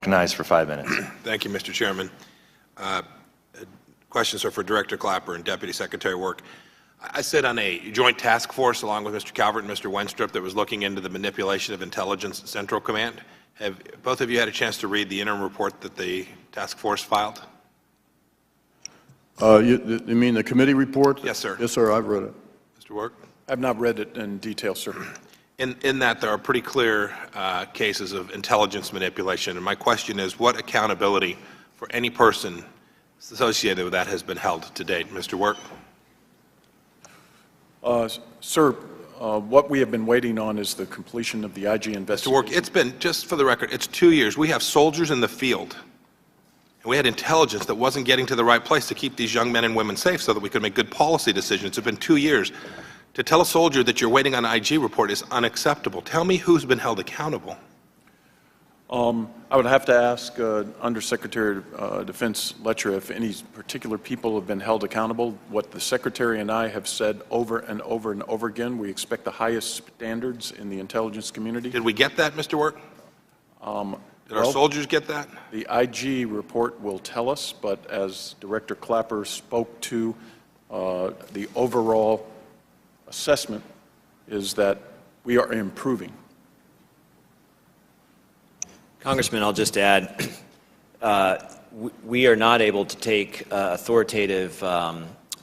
recognized for 5 minutes. Thank you, Mr. Chairman. Questions are for Director Clapper and Deputy Secretary Work. I sit on a joint task force along with Mr. Calvert and Mr. Wenstrup that was looking into the manipulation of intelligence at Central Command. Have both of you had a chance to read the interim report that the task force filed? You mean the committee report? Yes, sir. Yes, sir, I've read it. Mr. Work? I've not read it in detail, sir. In that, there are pretty clear cases of intelligence manipulation, and my question is, what accountability for any person associated with that has been held to date? Mr. Work? Sir, what we have been waiting on is the completion of the IG investigation. Mr. Work, it's been, just for the record, it's 2 years. We have soldiers in the field, and we had intelligence that wasn't getting to the right place to keep these young men and women safe so that we could make good policy decisions. It's been 2 years. To tell a soldier that you're waiting on an IG report is unacceptable. Tell me who's been held accountable. I would have to ask Undersecretary of Defense Letcher if any particular people have been held accountable. What the Secretary and I have said over and over and over again, we expect the highest standards in the intelligence community. Did we get that, Mr. Work? Did our soldiers get that? The IG report will tell us, but as Director Clapper spoke to, the overall assessment is that we are improving. Congressman, I'll just add, we are not able to take authoritative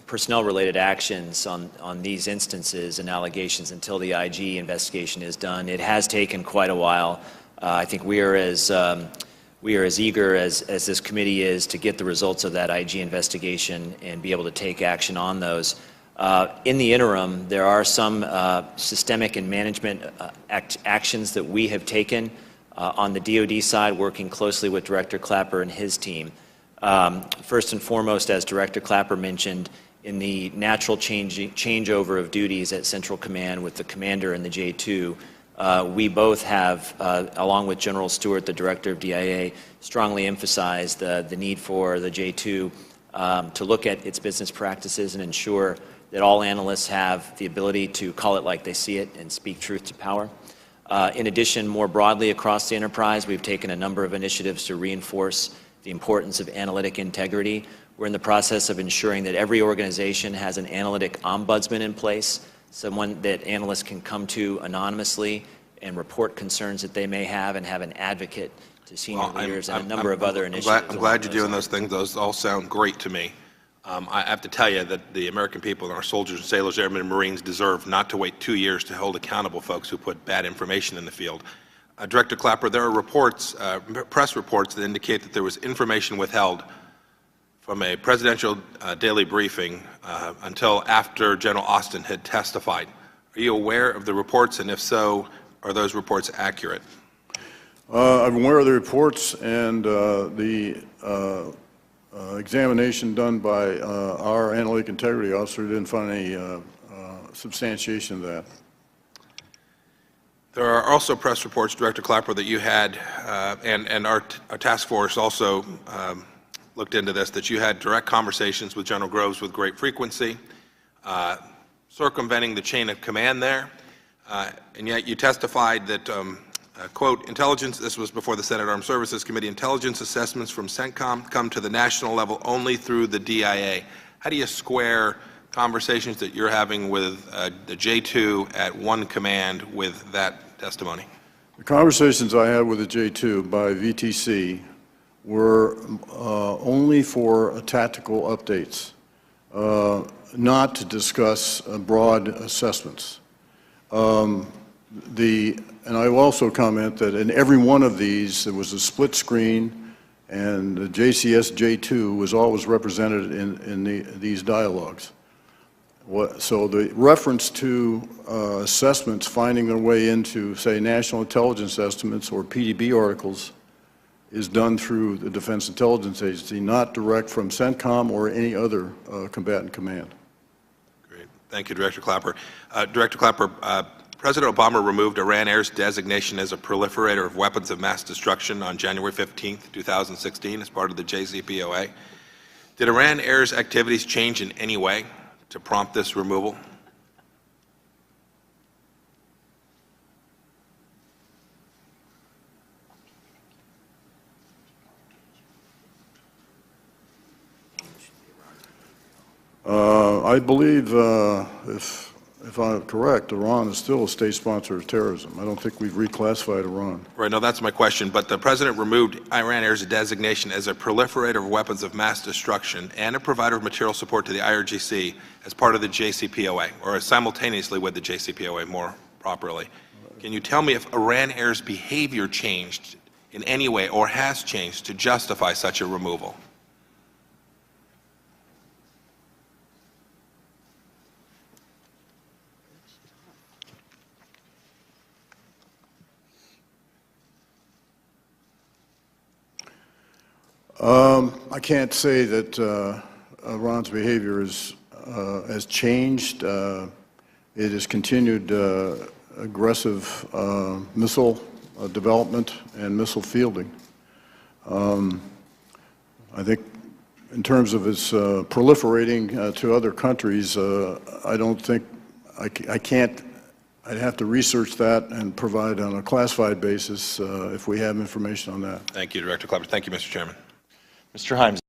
personnel-related actions on these instances and allegations until the IG investigation is done. It has taken quite a while. I think we are as eager as this committee is to get the results of that IG investigation and be able to take action on those. In the interim, there are some systemic and management actions that we have taken on the DoD side, working closely with Director Clapper and his team. First and foremost, as Director Clapper mentioned, in the natural changeover of duties at Central Command with the commander and the J2, we both have, along with General Stewart, the Director of DIA, strongly emphasized the need for the J2 to look at its business practices and ensure that all analysts have the ability to call it like they see it and speak truth to power. In addition, more broadly across the enterprise, we've taken a number of initiatives to reinforce the importance of analytic integrity. We're in the process of ensuring that every organization has an analytic ombudsman in place, someone that analysts can come to anonymously and report concerns that they may have, and have an advocate to senior leaders and a number of other initiatives. I'm glad you're doing those things. Those all sound great to me. I have to tell you that the American people and our soldiers and sailors, airmen, and Marines deserve not to wait 2 years to hold accountable folks who put bad information in the field. Director Clapper, there are reports, press reports that indicate that there was information withheld from a presidential daily briefing until after General Austin had testified. Are you aware of the reports, and if so, are those reports accurate? I'm aware of the reports, and the examination done by our analytic integrity officer didn't find any substantiation of that. There are also press reports, Director Clapper, that you had, and our task force also looked into this, that you had direct conversations with General Groves with great frequency, circumventing the chain of command there, and yet you testified that quote, intelligence, this was before the Senate Armed Services Committee, intelligence assessments from CENTCOM come to the national level only through the DIA. How do you square conversations that you're having with the J2 at one command with that testimony? The conversations I had with the J2 by VTC were only for tactical updates, not to discuss broad assessments. And I will also comment that in every one of these, there was a split screen, and the JCS J2 was always represented in these dialogues. So the reference to assessments finding their way into, say, national intelligence estimates or PDB articles is done through the Defense Intelligence Agency, not direct from CENTCOM or any other combatant command. Great. Thank you, Director Clapper. Director Clapper, President Obama removed Iran Air's designation as a proliferator of weapons of mass destruction on January 15, 2016, as part of the JCPOA. Did Iran Air's activities change in any way to prompt this removal? I believe, if I'm correct, Iran is still a state sponsor of terrorism. I don't think we've reclassified Iran. Right, no, that's my question. But the president removed Iran Air's designation as a proliferator of weapons of mass destruction and a provider of material support to the IRGC as part of the JCPOA, or simultaneously with the JCPOA, more properly. Can you tell me if Iran Air's behavior changed in any way or has changed to justify such a removal? I can't say that Iran's behavior has changed. It has continued aggressive missile development and missile fielding. I think in terms of its proliferating to other countries, I don't think, I can't, I'd have to research that and provide on a classified basis if we have information on that. Thank you, Director Kleppers. Thank you, Mr. Chairman. Mr. Himes.